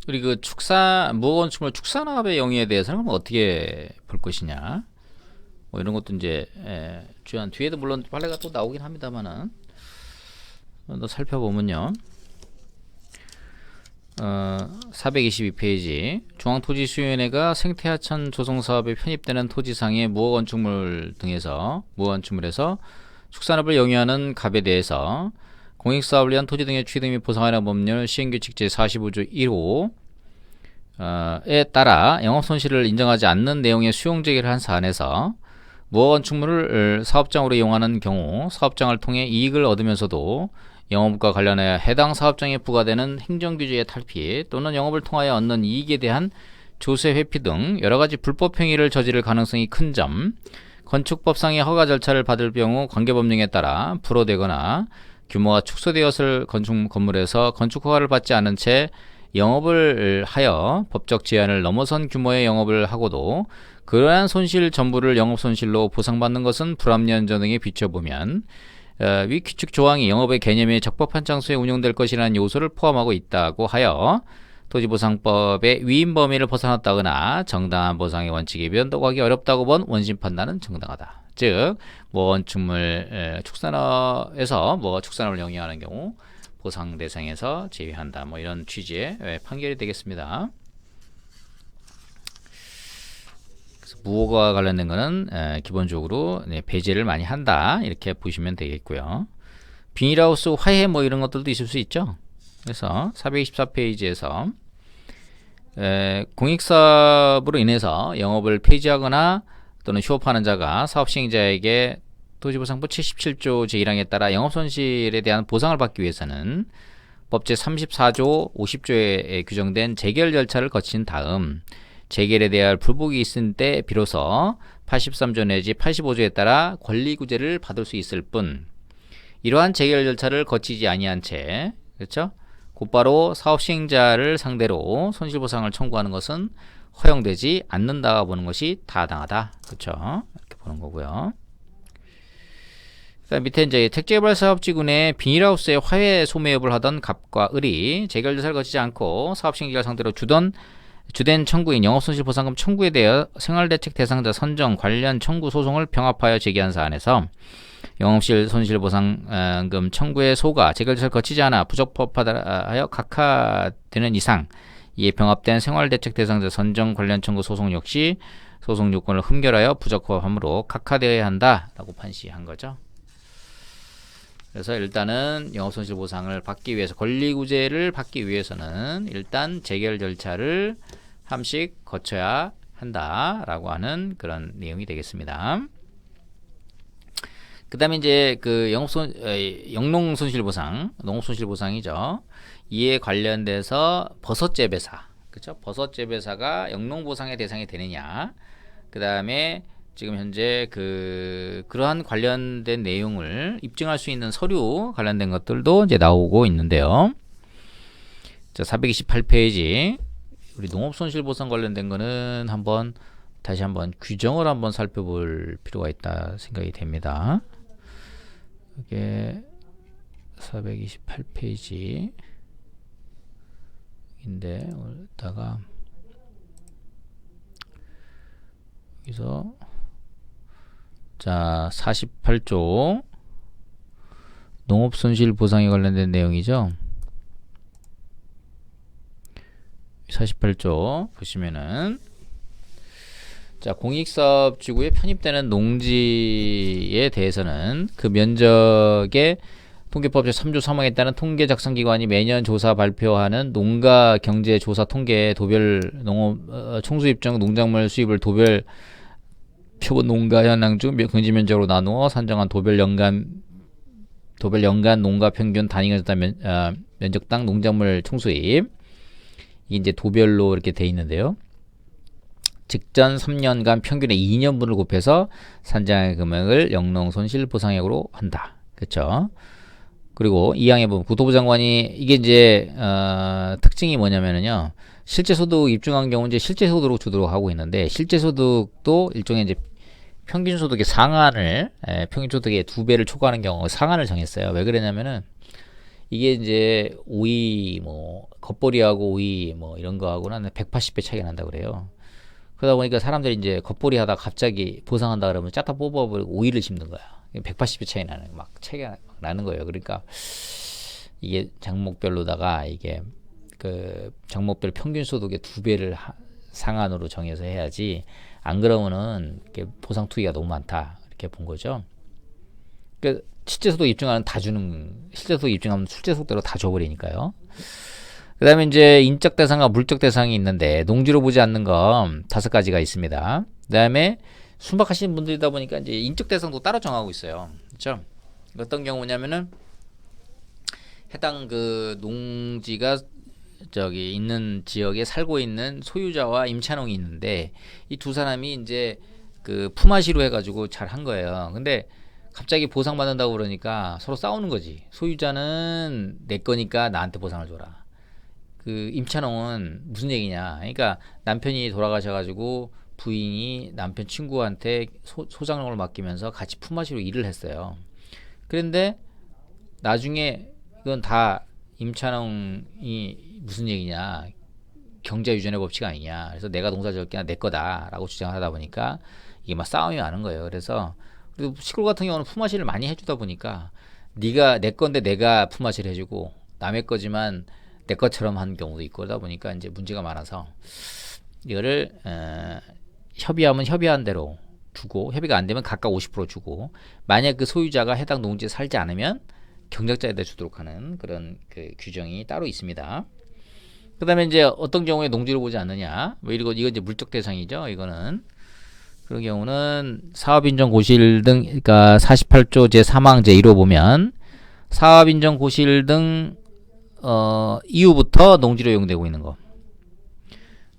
우리 그 무허건축물 축산업의 영위에 대해서는 그럼 어떻게 볼 것이냐, 뭐 이런 것도 이제 주한 뒤에도 물론 판례가 또 나오긴 합니다만은 또 살펴보면요. 422페이지 중앙토지수요위원회가 생태하천 조성사업에 편입되는 토지상의 무허건축물에서 축산업을 영위하는 갑에 대해서 공익사업을 위한 토지 등의 취득 및 보상하는 법률 시행규칙 제45조 1호에 따라 영업손실을 인정하지 않는 내용의 수용 제기를 한 사안에서 무허건축물을 사업장으로 이용하는 경우 사업장을 통해 이익을 얻으면서도 영업과 관련하여 해당 사업장에 부과되는 행정규제의 탈피 또는 영업을 통하여 얻는 이익에 대한 조세 회피 등 여러가지 불법 행위를 저지를 가능성이 큰 점, 건축법상의 허가 절차를 받을 경우 관계법령에 따라 불허되거나 규모가 축소되었을 건축 건물에서 건축 허가를 받지 않은 채 영업을 하여 법적 제한을 넘어선 규모의 영업을 하고도 그러한 손실 전부를 영업손실로 보상받는 것은 불합리한 등에 비춰보면 위 규칙 조항이 영업의 개념에 적법한 장소에 운영될 것이라는 요소를 포함하고 있다고 하여 토지보상법의 위임 범위를 벗어났다거나 정당한 보상의 원칙에 변덕하기 어렵다고 본 원심 판단은 정당하다. 즉 무허건축물 축산업에서 축산업을 영위하는 경우 보상 대상에서 제외한다. 뭐 이런 취지의 판결이 되겠습니다. 무허가와 관련된 것은 기본적으로 배제를 많이 한다 이렇게 보시면 되겠고요. 비닐하우스 화해 뭐 이런 것들도 있을 수 있죠. 그래서 424페이지에서 공익사업으로 인해서 영업을 폐지하거나 또는 휴업하는 자가 사업시행자에게 토지보상법 77조 제1항에 따라 영업손실에 대한 보상을 받기 위해서는 법 제34조 50조에 규정된 재결 절차를 거친 다음 재결에 대한 불복이 있을 때 비로소 83조 내지 85조에 따라 권리구제를 받을 수 있을 뿐 이러한 재결 절차를 거치지 아니한 채 그렇죠? 곧바로 사업시행자를 상대로 손실보상을 청구하는 것은 허용되지 않는다 보는 것이 타당하다. 그렇죠? 이렇게 보는 거고요. 그다음 밑에 이제 택지개발사업지구내 비닐하우스의 화해 소매업을 하던 갑과 을이 재결 절차를 거치지 않고 사업시행자를 상대로 주된 청구인 영업손실보상금 청구에 대해 생활대책 대상자 선정 관련 청구 소송을 병합하여 제기한 사안에서 영업손실보상금 청구의 소가 재결 절차를 거치지 않아 부적법하여 각하되는 이상 이에 병합된 생활대책 대상자 선정 관련 청구 소송 역시 소송 요건을 흠결하여 부적법함으로 각하되어야 한다라고 판시한 거죠. 그래서 일단은 영업손실보상을 받기 위해서 권리구제를 받기 위해서는 일단 재결 절차를 함씩 거쳐야 한다라고 하는 그런 내용이 되겠습니다. 그 다음에 이제 그 영농손실보상, 농업손실보상이죠. 이에 관련돼서 버섯재배사, 그렇죠? 버섯재배사가 영농보상의 대상이 되느냐. 그 다음에 지금 현재 그러한 관련된 내용을 입증할 수 있는 서류 관련된 것들도 이제 나오고 있는데요. 자, 428페이지. 우리 농업손실보상 관련된 거는 다시 한번 규정을 한번 살펴볼 필요가 있다 생각이 됩니다. 이게 428페이지 인데 여기다가 여기서 자 48조 농업손실보상에 관련된 내용이죠. 48조 보시면은 자 공익사업지구에 편입되는 농지에 대해서는 그 면적의 통계법 제3조 3항에 따른 통계작성기관이 매년 조사 발표하는 농가경제조사 통계 도별 농업 총수입증 농작물 수입을 도별 표본 농가 현황 중 근지면적으로 나누어 산정한 도별 연간 농가 평균 단위가 면적당 농작물 총수입 이게 이제 도별로 이렇게 돼 있는데요. 직전 3년간 평균의 2년분을 곱해서 산정의 금액을 영농손실보상액으로 한다. 그렇죠? 그리고 2항에 보면 국토부장관이 이게 이제 특징이 뭐냐면은요. 실제소득 입증한 경우 이제 실제소득으로 주도록 하고 있는데 실제소득도 일종의 이제 평균소득의 상한을 평균소득의 2배를 초과하는 경우 상한을 정했어요. 왜 그러냐면은 이게 이제 오이 뭐 겉보리하고 오이 뭐 이런 거하고는 180배 차이가 난다 그래요. 그러다 보니까 사람들이 이제 겉보리 하다 갑자기 보상한다 그러면 쫙다 뽑아버리고 오이를 심는 거야. 180배 차이 나는 막 차이가 나는 거예요. 그러니까 이게 장목별로다가 이게 그 장목별 평균 소득의 2배를 상한으로 정해서 해야지, 안 그러면은 이렇게 보상 투기가 너무 많다 이렇게 본 거죠. 그 실제 소득 입증하는 다 주는, 실제 소득 입증하면 실제 소득대로 다 줘버리니까요. 그 다음에 이제 인적 대상과 물적 대상이 있는데, 농지로 보지 않는 건 5가지가 있습니다. 그 다음에 순박하시는 분들이다 보니까 이제 인적 대상도 따로 정하고 있어요. 그렇죠? 어떤 경우냐면은 해당 그 농지가 저기 있는 지역에 살고 있는 소유자와 임차농이 있는데, 이 두 사람이 이제 그 품앗이로 해가지고 잘 한 거예요. 근데 갑자기 보상받는다고 그러니까 서로 싸우는 거지. 소유자는 내 거니까 나한테 보상을 줘라. 그 임차농은 무슨 얘기냐. 그러니까 남편이 돌아가셔가지고 부인이 남편 친구한테 소장농을 맡기면서 같이 품앗이로 일을 했어요. 그런데 나중에 이건 다 임차농이 무슨 얘기냐, 경자유전의 법칙 아니냐, 그래서 내가 농사 지을게 내 거다라고 주장하다 보니까 이게 막 싸움이 많은 거예요. 그래서 그리고 시골 같은 경우는 품앗이를 많이 해주다 보니까 네가 내 건데 내가 품앗이를 해주고 남의 거지만 내 것처럼 한 경우도 있고, 그러다 보니까 이제 문제가 많아서 이거를 협의하면 협의한 대로 주고, 협의가 안 되면 각각 50% 주고, 만약 그 소유자가 해당 농지에 살지 않으면 경작자에다 주도록 하는 그런 그 규정이 따로 있습니다. 그 다음에 이제 어떤 경우에 농지를 보지 않느냐, 뭐 이거 이제 물적 대상이죠. 이거는 그런 경우는 사업인정 고실 등, 그러니까 48조 제3항 제1호 보면 사업인정 고실 등 이후부터 농지로 이용되고 있는 거.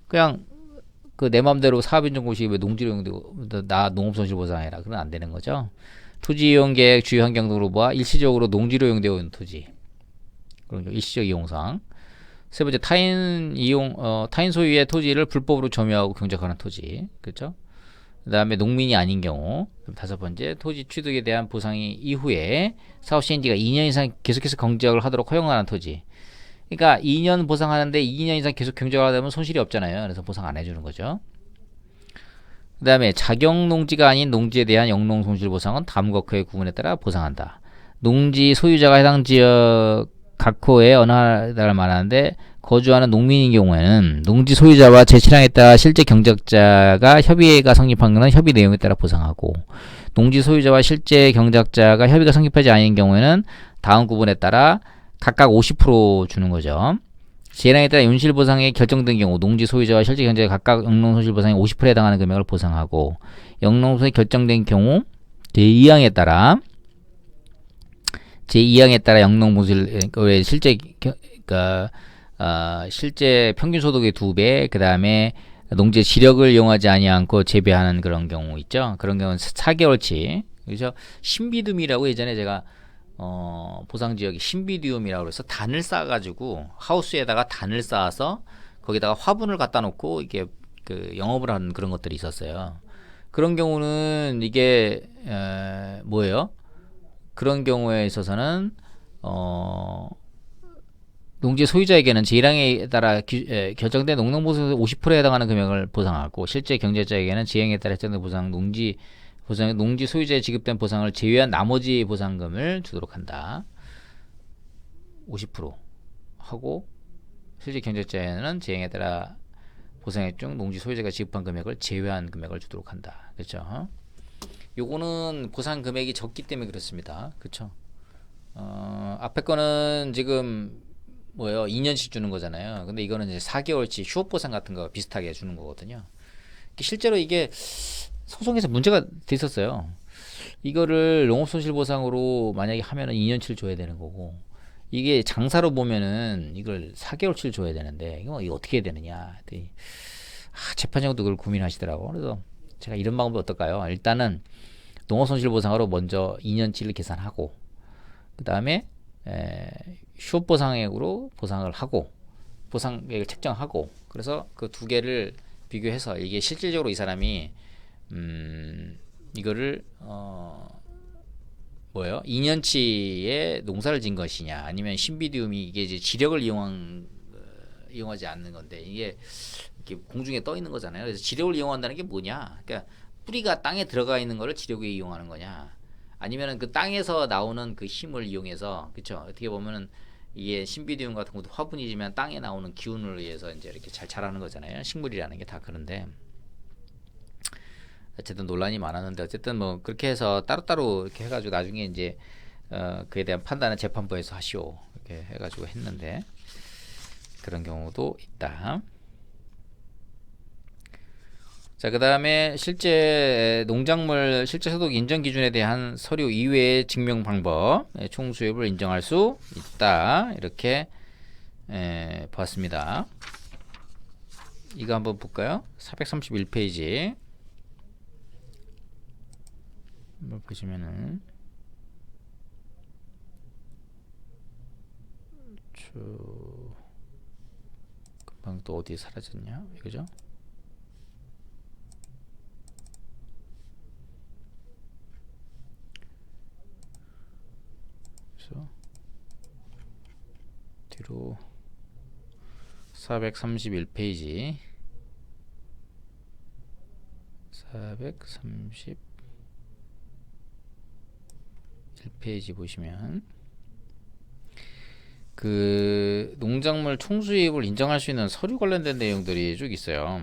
그냥 그 내 맘대로 사업인정 고시이 왜 농지로 이용되고 나 농업손실보상해라, 그건 안 되는 거죠. 토지이용계획 주요환경 등으로 보아 일시적으로 농지로 이용되고 있는 토지, 그런 일시적 이용상. 세 번째, 타인 소유의 토지를 불법으로 점유하고 경작하는 토지, 그렇죠? 그 다음에 농민이 아닌 경우. 다섯 번째, 토지 취득에 대한 보상이 이후에 사업 시행지가 2년 이상 계속해서 경작을 하도록 허용하는 토지. 그러니까 2년 보상하는데 2년 이상 계속 경작을 하다 보면 손실이 없잖아요. 그래서 보상 안 해주는 거죠. 그 다음에 자경 농지가 아닌 농지에 대한 영농 손실 보상은 다음과 그의 구분에 따라 보상한다. 농지 소유자가 해당 지역 각 호에 어느 하나를 말하는데, 거주하는 농민인 경우에는 농지 소유자와 제7항에 따라 실제 경작자가 협의가 성립한 것은 협의 내용에 따라 보상하고, 농지 소유자와 실제 경작자가 협의가 성립하지 않은 경우에는 다음 구분에 따라 각각 50% 주는 거죠. 제1항에 따라 윤실보상이 결정된 경우 농지 소유자와 실제 경작자 각각 영농손실보상의 50%에 해당하는 금액을 보상하고, 영농손실이 결정된 경우 제2항에 따라 영농손실, 왜 실제 그러니까 실제 평균 소득의 2배, 그 다음에 농지의 지력을 이용하지 않고 재배하는 그런 경우 있죠. 그런 경우는 4개월치. 그래서 신비듬이라고 예전에 제가 보상지역이 신비디움이라고 해서 단을 쌓아가지고 하우스에다가 단을 쌓아서 거기다가 화분을 갖다 놓고 이게 그 영업을 하는 그런 것들이 있었어요. 그런 경우는 이게 뭐예요? 그런 경우에 있어서는 농지 소유자에게는 제1항에 따라 결정된 농농보상의 50%에 해당하는 금액을 보상하고, 실제 경제자에게는 제2항에 따라 결정된 보상 농지 소유자에 지급된 보상을 제외한 나머지 보상금을 주도록 한다. 50% 하고, 실제 경제자에는 제2항에 따라 보상액 중 농지 소유자가 지급한 금액을 제외한 금액을 주도록 한다. 그렇죠? 요거는 보상 금액이 적기 때문에 그렇습니다. 그렇죠? 앞에 거는 지금 뭐예요? 2년씩 주는 거잖아요. 근데 이거는 이제 4개월치 휴업 보상 같은 거 비슷하게 주는 거거든요. 실제로 이게 소송에서 문제가 돼 있었어요. 이거를 농업손실보상으로 만약에 하면은 2년치를 줘야 되는 거고, 이게 장사로 보면은 이걸 4개월치를 줘야 되는데 이거 어떻게 해야 되느냐. 재판장도 그걸 고민하시더라고. 그래서 제가 이런 방법이 어떨까요? 일단은 농업손실보상으로 먼저 2년치를 계산하고, 그 다음에 휴업보상액으로 보상을 하고, 보상액을 책정하고, 그래서 그 두 개를 비교해서 이게 실질적으로 이 사람이 이거를 뭐예요? 2년치의 농사를 진 것이냐, 아니면 신비디움이 이게 이제 지력을 이용하지 않는 건데, 이게 이렇게 공중에 떠 있는 거잖아요. 그래서 지력을 이용한다는 게 뭐냐? 그러니까 뿌리가 땅에 들어가 있는 거를 지력에 이용하는 거냐? 아니면은 그 땅에서 나오는 그 힘을 이용해서, 그렇죠? 어떻게 보면은 이게 신비디움 같은 것도 화분이지만 땅에 나오는 기운을 의해서 이제 이렇게 잘 자라는 거잖아요. 식물이라는 게 다 그런데. 어쨌든 논란이 많았는데, 어쨌든 뭐 그렇게 해서 따로따로 이렇게 해가지고 나중에 이제 그에 대한 판단은 재판부에서 하시오 이렇게 해가지고 했는데, 그런 경우도 있다. 자, 그 다음에 실제 농작물 실제 소득 인정 기준에 대한 서류 이외의 증명 방법, 총수입을 인정할 수 있다, 이렇게 봤습니다. 이거 한번 볼까요? 431페이지 한번 보시면은, 금방 또 어디에 사라졌냐, 이거죠? 그래서 뒤로 431페이지 431페이지 보시면 그 농작물 총수입을 인정할 수 있는 서류 관련된 내용들이 쭉 있어요.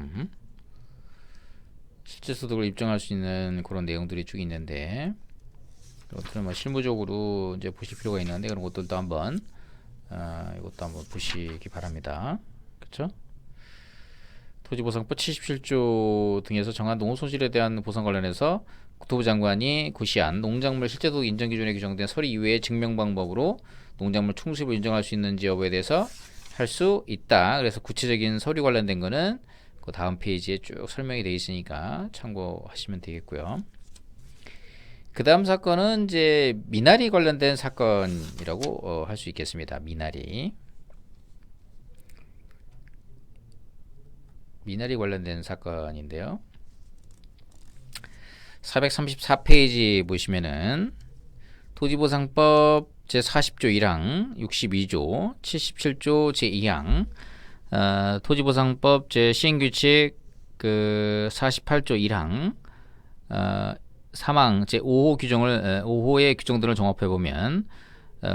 실제 소득을 입증할 수 있는 그런 내용들이 쭉 있는데, 이것들은 뭐 실무적으로 이제 보실 필요가 있는데, 그런 것들도 한번 이것도 한번 보시기 바랍니다. 그렇죠? 토지보상법 77조 등에서 정한 농업손실에 대한 보상 관련해서 국토부 장관이 고시한 농작물 실제소득 인정 기준에 규정된 서류 이외의 증명 방법으로 농작물 총수입을 인정할 수 있는지 여부에 대해서 할 수 있다. 그래서 구체적인 서류 관련된 거는 그 다음 페이지에 쭉 설명이 되어 있으니까 참고하시면 되겠고요. 그 다음 사건은 이제 미나리 관련된 사건이라고 할 수 있겠습니다. 미나리 관련된 사건인데요. 434페이지 보시면은 토지보상법 제40조 1항, 62조, 77조 제2항, 토지보상법 제 시행규칙 그 48조 1항, 사망 제5호 규정을 5호의 규정들을 종합해 보면,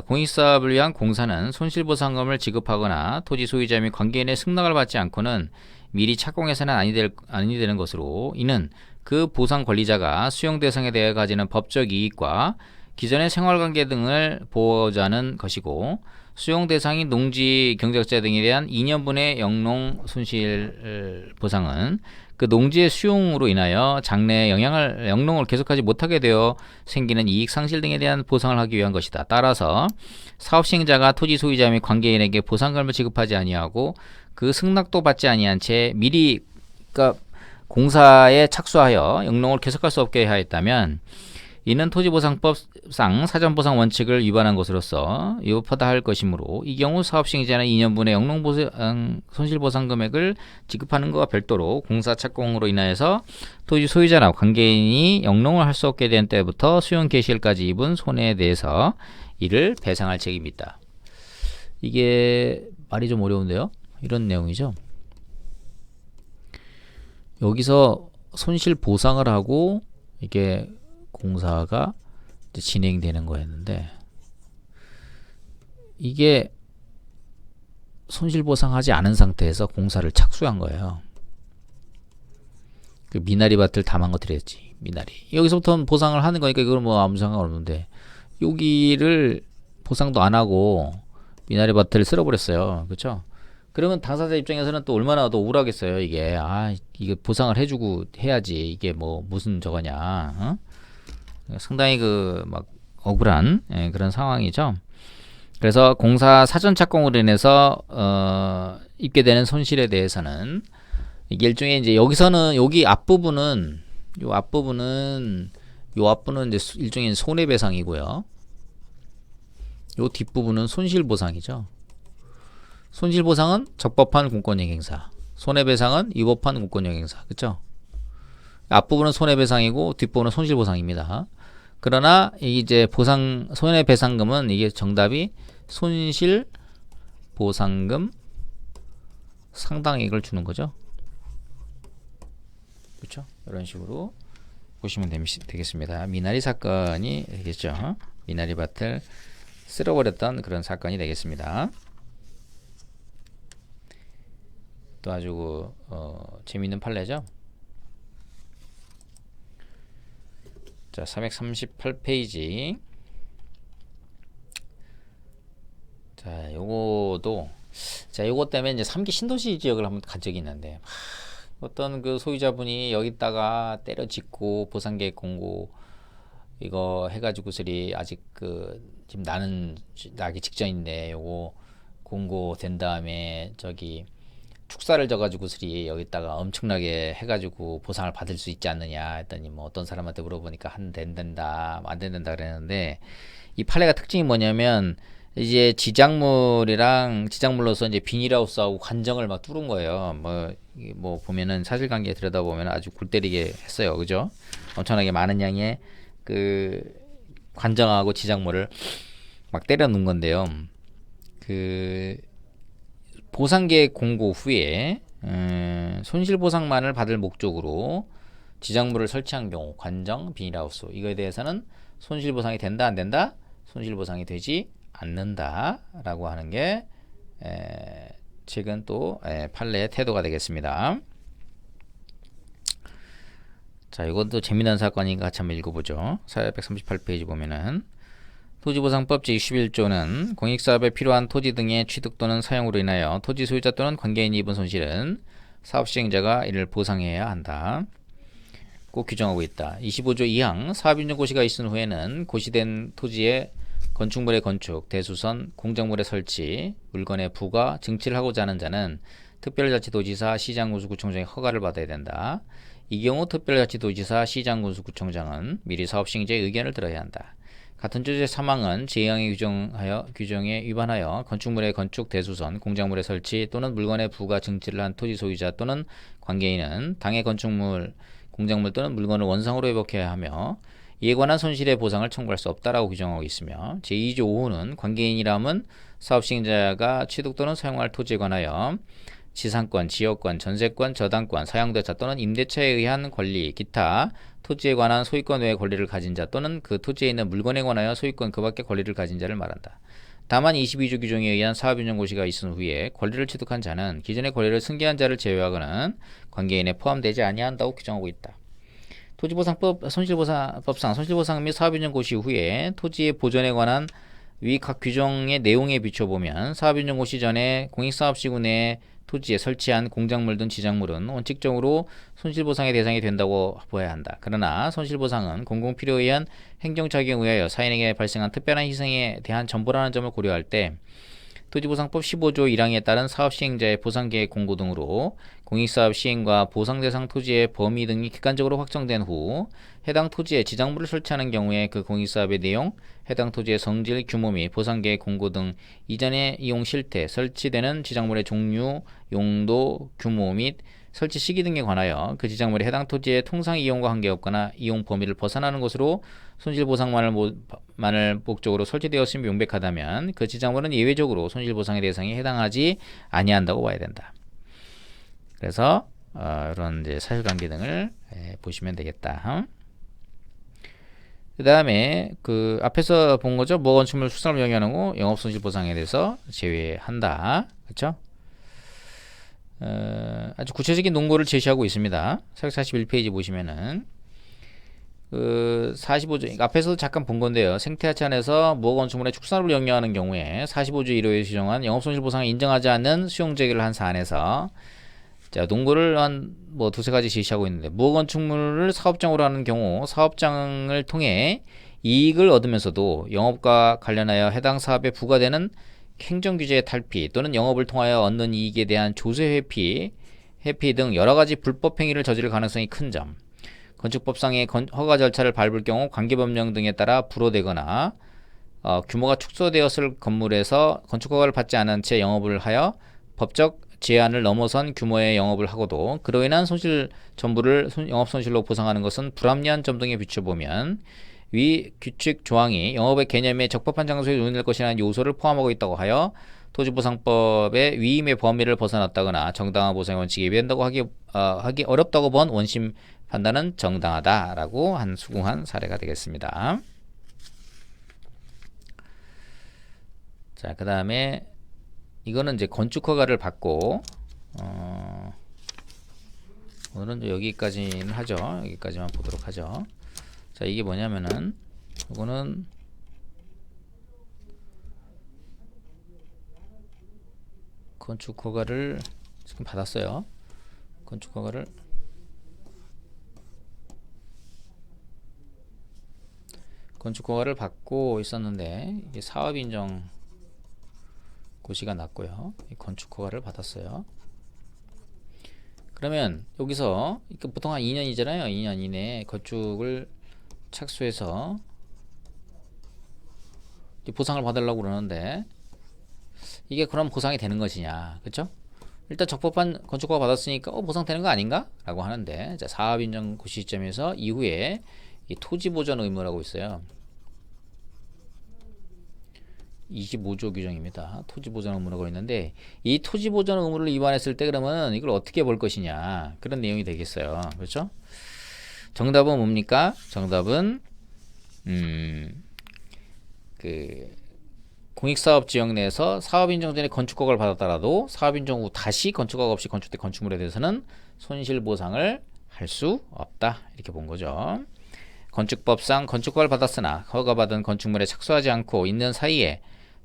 공익사업을 위한 공사는 손실보상금을 지급하거나 토지 소유자 및 관계인의 승낙을 받지 않고는 미리 착공해서는 아니 되는 것으로, 이는 그 보상 권리자가 수용 대상에 대해 가지는 법적 이익과 기존의 생활관계 등을 보호하고자 하는 것이고, 수용 대상인 농지 경작자 등에 대한 2년분의 영농 손실 보상은 그 농지의 수용으로 인하여 장래에 영농을 계속하지 못하게 되어 생기는 이익 상실 등에 대한 보상을 하기 위한 것이다. 따라서 사업 시행자가 토지 소유자 및 관계인에게 보상금을 지급하지 아니하고 그 승낙도 받지 아니한 채 미리 공사에 착수하여 영농을 계속할 수 없게 하였다면, 이는 토지보상법상 사전보상 원칙을 위반한 것으로서 위법하다 할 것이므로, 이 경우 사업 시행자는 2년분의 영농 손실보상 금액을 지급하는 것과 별도로 공사 착공으로 인하여서 토지 소유자나 관계인이 영농을 할 수 없게 된 때부터 수용 개시일까지 입은 손해에 대해서 이를 배상할 책임이 있다. 이게 말이 좀 어려운데요. 이런 내용이죠. 여기서 손실 보상을 하고 이게 공사가 진행되는 거였는데, 이게 손실보상하지 않은 상태에서 공사를 착수한 거예요. 그 미나리 밭을 다 망가뜨렸지. 미나리 여기서부터는 보상을 하는 거니까 이건 뭐 아무 상관없는데, 여기를 보상도 안 하고 미나리 밭을 쓸어버렸어요. 그렇죠? 그러면 당사자 입장에서는 또 얼마나 더 우울하겠어요. 이게 이게 보상을 해주고 해야지, 이게 뭐 무슨 저거냐, 어? 상당히 막 억울한 그런 상황이죠. 그래서 공사 사전 착공으로 인해서 입게 되는 손실에 대해서는, 이게 일종의 이제 여기서는 여기 앞부분은 이제 일종의 손해배상이고요. 요 뒷부분은 손실보상이죠. 손실보상은 적법한 공권행행사, 손해배상은 위법한 공권행행사, 그렇죠? 앞부분은 손해배상이고 뒷부분은 손실보상입니다. 그러나 이제 손해배상금은 이게 정답이 손실보상금 상당액을 주는 거죠. 그렇죠? 이런 식으로 보시면 되겠습니다. 미나리 사건이 되겠죠. 미나리 밭을 쓸어버렸던 그런 사건이 되겠습니다. 또 아주 재미있는 판례죠. 자, 438페이지. 자, 요거 때문에 이제 3기 신도시 지역을 한번 간 적이 있는데, 어떤 그 소유자분이 여기다가 때려짓고 보상계획 공고 이거 해가지고서리 아직 지금 나기 직전인데 요거 공고된 다음에 저기 축사를 져가지고서리 여기다가 엄청나게 해가지고 보상을 받을 수 있지 않느냐 했더니 뭐 어떤 사람한테 물어보니까 안 된다 그랬는데, 이 판례가 특징이 뭐냐면 이제 지작물로서 이제 비닐하우스하고 관정을 막 뚫은 거예요. 뭐 보면은 사실관계 들여다보면 아주 골 때리게 했어요. 그죠? 엄청나게 많은 양의 그 관정하고 지작물을 막 때려 놓은 건데요. 그 보상계획 공고 후에 손실보상만을 받을 목적으로 지작물을 설치한 경우 관정, 비닐하우스 이거에 대해서는 손실보상이 된다 안 된다? 손실보상이 되지 않는다 라고 하는 게 최근 또 판례의 태도가 되겠습니다. 자, 이것도 재미난 사건이니까 같이 한번 읽어보죠. 438페이지 보면은 토지보상법 제21조는 공익사업에 필요한 토지 등의 취득 또는 사용으로 인하여 토지 소유자 또는 관계인이 입은 손실은 사업시행자가 이를 보상해야 한다. 꼭 규정하고 있다. 25조 2항 사업인정 고시가 있은 후에는 고시된 토지에 건축물의 건축, 대수선, 공작물의 설치, 물건의 부과, 증치를 하고자 하는 자는 특별자치도지사, 시장군수구청장의 허가를 받아야 된다. 이 경우 특별자치도지사, 시장군수구청장은 미리 사업시행자의 의견을 들어야 한다. 같은 조의 3항은 제2항의 규정에 위반하여 건축물의 건축, 대수선, 공작물의 설치 또는 물건의 부과, 증치를 한 토지 소유자 또는 관계인은 당해 건축물, 공작물 또는 물건을 원상으로 회복해야 하며 이에 관한 손실의 보상을 청구할 수 없다라고 규정하고 있으며, 제2조 5호는 관계인이라면 사업시행자가 취득 또는 사용할 토지에 관하여 지상권, 지역권, 전세권, 저당권, 사용대차 또는 임대차에 의한 권리, 기타 토지에 관한 소유권 외의 권리를 가진 자 또는 그 토지에 있는 물건에 관하여 소유권 그 밖의 권리를 가진 자를 말한다. 다만 22조 규정에 의한 사업인정고시가 있은 후에 권리를 취득한 자는 기존의 권리를 승계한 자를 제외하고는 관계인에 포함되지 아니한다고 규정하고 있다. 토지보상법 손실보상법상 손실보상 및 사업인정고시 후에 토지의 보존에 관한 위 각 규정의 내용에 비춰보면 사업인정고시 전에 공익사업시구 내에 토지에 설치한 공작물 등 지작물은 원칙적으로 손실보상의 대상이 된다고 보아야 한다. 그러나 손실보상은 공공필요에 의한 행정작용에 의하여 사인에게 발생한 특별한 희생에 대한 전보라는 점을 고려할 때 토지보상법 15조 1항에 따른 사업시행자의 보상계획 공고 등으로 공익사업 시행과 보상대상 토지의 범위 등이 객관적으로 확정된 후 해당 토지에 지작물을 설치하는 경우에 그 공익사업의 내용, 해당 토지의 성질, 규모 및 보상계획 공고 등 이전의 이용 실태, 설치되는 지작물의 종류, 용도, 규모 및 설치 시기 등에 관하여 그 지작물이 해당 토지의 통상 이용과 관계없거나 이용 범위를 벗어나는 것으로 손실보상만을 목적으로 설치되었음이 명백하다면 그 지작물은 예외적으로 손실보상의 대상에 해당하지 아니한다고 봐야 된다. 그래서 이런 이제 사실관계 등을 보시면 되겠다. 그 다음에 그 앞에서 본 거죠. 무건축물 수산을 영위하는 거 영업손실보상에 대해서 제외한다. 그렇죠? 아주 구체적인 논거를 제시하고 있습니다. 441페이지 보시면은 그 45조 앞에서도 잠깐 본 건데요. 생태하천에서 무건축물의 축산업을 영위하는 경우에 45조 1호에 규정한 영업손실보상을 인정하지 않는 수용제기를 한 사안에서 자, 논거를 한 뭐 두세 가지 제시하고 있는데, 무건축물을 사업장으로 하는 경우 사업장을 통해 이익을 얻으면서도 영업과 관련하여 해당 사업에 부과되는 행정규제의 탈피 또는 영업을 통하여 얻는 이익에 대한 조세 회피 등 여러가지 불법 행위를 저지를 가능성이 큰 점, 건축법상의 허가 절차를 밟을 경우 관계법령 등에 따라 불허되거나 규모가 축소되었을 건물에서 건축허가를 받지 않은 채 영업을 하여 법적 제한을 넘어선 규모의 영업을 하고도 그로 인한 손실 전부를 영업손실로 보상하는 것은 불합리한 점 등에 비춰보면 위 규칙 조항이 영업의 개념에 적법한 장소에 논의될 것이라는 요소를 포함하고 있다고 하여 토지보상법의 위임의 범위를 벗어났다거나 정당한 보상의 원칙에 위배한다고 하기 어렵다고 본 원심 판단은 정당하다라고 수긍한 사례가 되겠습니다. 자, 그 다음에 이거는 이제 건축 허가를 받고 오늘은 여기까지는 하죠. 여기까지만 보도록 하죠. 자, 이게 뭐냐면은 이거는 건축 허가를 지금 받았어요. 건축 허가를 받고 있었는데 이게 사업 인정 고시가 났고요. 건축 허가를 받았어요. 그러면 여기서 보통 한 2년이잖아요. 2년 이내에 건축을 착수해서 보상을 받으려고 그러는데 이게 그럼 보상이 되는 것이냐, 그렇죠? 일단 적법한 건축허가 받았으니까 보상되는 거 아닌가? 라고 하는데, 자, 사업인정 고시 시점에서 이후에 이 토지보전 의무라고 있어요. 25조 규정입니다. 토지보전 의무라고 있는데 이 토지보전 의무를 위반했을 때 그러면 이걸 어떻게 볼 것이냐, 그런 내용이 되겠어요. 그렇죠? 정답은 뭡니까? 정답은 공익사업 지역 내에서 사업인정 전에 건축허가를 받았더라도 사업인정 후 다시 건축허가 없이 건축된 건축물에 대해서는 손실보상을 할 수 없다, 이렇게 본 거죠. 건축법상 건축허가를 받았으나 허가받은 건축물에 착수하지 않고 있는 사이에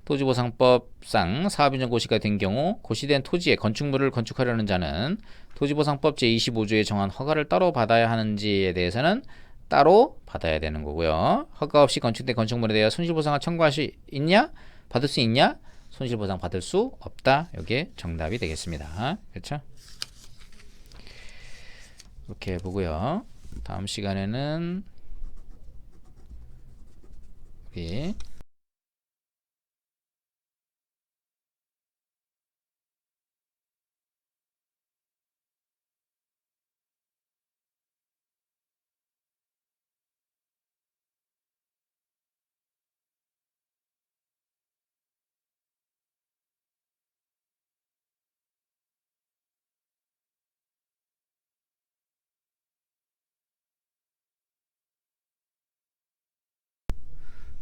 토지보상법상 사업인정 고시가 된 경우 고시된 토지에 건축물을 건축하려는 자는 토지보상법 제25조에 정한 허가를 따로 받아야 하는지에 대해서는 따로 받아야 되는 거고요. 허가 없이 건축된 건축물에 대해 손실보상을 청구할 수 있냐? 받을 수 있냐? 손실보상 받을 수 없다. 이게 정답이 되겠습니다. 그렇죠? 이렇게 보고요. 다음 시간에는 우리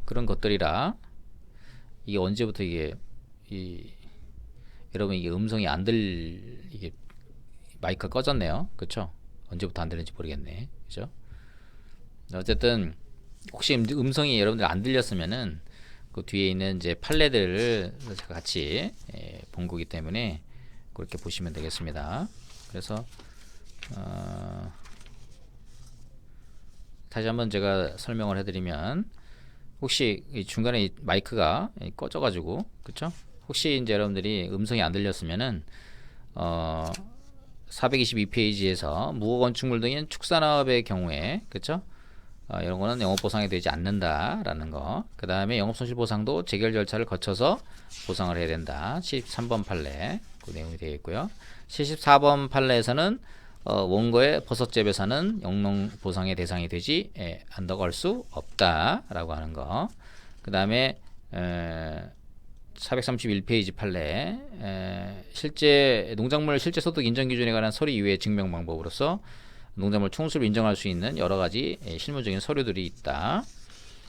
그런 것들이라 이게 언제부터 여러분 이게 음성이 이게 마이크가 꺼졌네요. 그쵸? 언제부터 안 들리는지 모르겠네. 그죠? 어쨌든 혹시 음성이 여러분들 안 들렸으면은 그 뒤에 있는 이제 판례들을 같이 본 거기 때문에 그렇게 보시면 되겠습니다. 그래서 다시 한번 제가 설명을 해드리면, 혹시 중간에 마이크가 꺼져가지고, 그쵸? 혹시 이제 여러분들이 음성이 안 들렸으면은 422페이지에서 무허 건축물 등인 축산업의 경우에, 그쵸? 이런 거는 영업보상이 되지 않는다라는 거. 그 다음에 영업손실보상도 재결 절차를 거쳐서 보상을 해야 된다. 73번 판례 그 내용이 되어 있고요. 74번 판례에서는 원고의 버섯재배사는 영농보상의 대상이 되지 않다고 할 수 없다라고 하는 거. 그 다음에 431페이지 판례, 실제 농작물 실제 소득 인정 기준에 관한 서류 이외의 증명 방법으로서 농작물 총수를 인정할 수 있는 여러 가지 실무적인 서류들이 있다.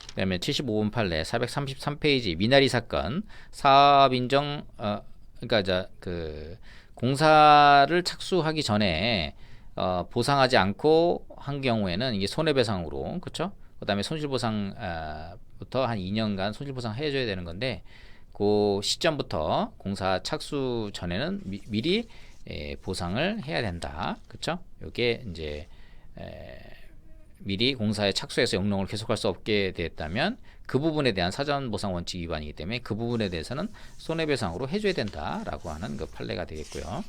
그 다음에 75번 판례 433페이지 미나리 사건, 사업 인정 그러니까 공사를 착수하기 전에 보상하지 않고 한 경우에는 이게 손해배상으로, 그렇죠? 그 다음에 손실보상부터 한 2년간 손실보상 해줘야 되는 건데, 그 시점부터 공사 착수 전에는 미리 보상을 해야 된다. 그쵸? 요게 이제 미리 공사에 착수해서 영농을 계속할 수 없게 됐다면 그 부분에 대한 사전 보상 원칙 위반이기 때문에 그 부분에 대해서는 손해배상으로 해줘야 된다라고 하는 그 판례가 되겠고요.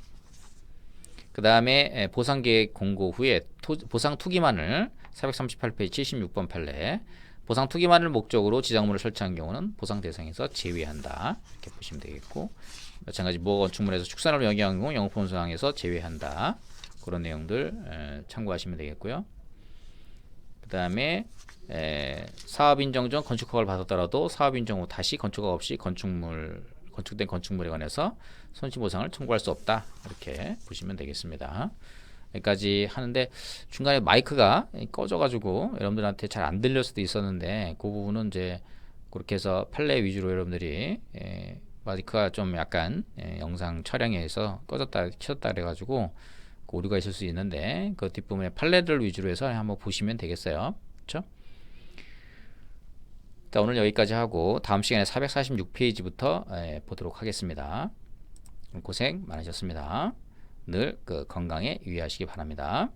그 다음에 보상계획 공고 후에 보상 투기만을 438페이지 76번 판례, 보상 투기만을 목적으로 지정물을 설치한 경우는 보상 대상에서 제외한다, 이렇게 보시면 되겠고, 마찬가지 무허가 건축물에서 축산업을 영위한 경우 영업보상에서 제외한다, 그런 내용들 참고하시면 되겠고요. 그 그 다음에 사업인정 전 건축 허가를 받았더라도 사업인정 후 다시 건축 허가 없이 건축된 건축물에 관해서 손실보상을 청구할 수 없다. 이렇게 보시면 되겠습니다. 여기까지 하는데 중간에 마이크가 꺼져가지고 여러분들한테 잘 안 들릴 수도 있었는데 그 부분은 이제 그렇게 해서 판례 위주로 여러분들이 마이크가 좀 약간 영상 촬영에서 꺼졌다 켜졌다 그래가지고 그 오류가 있을 수 있는데 그 뒷부분에 판례를 위주로 해서 한번 보시면 되겠어요. 그렇죠? 자, 오늘 여기까지 하고 다음 시간에 446페이지부터 보도록 하겠습니다. 고생 많으셨습니다. 늘 건강에 유의하시기 바랍니다.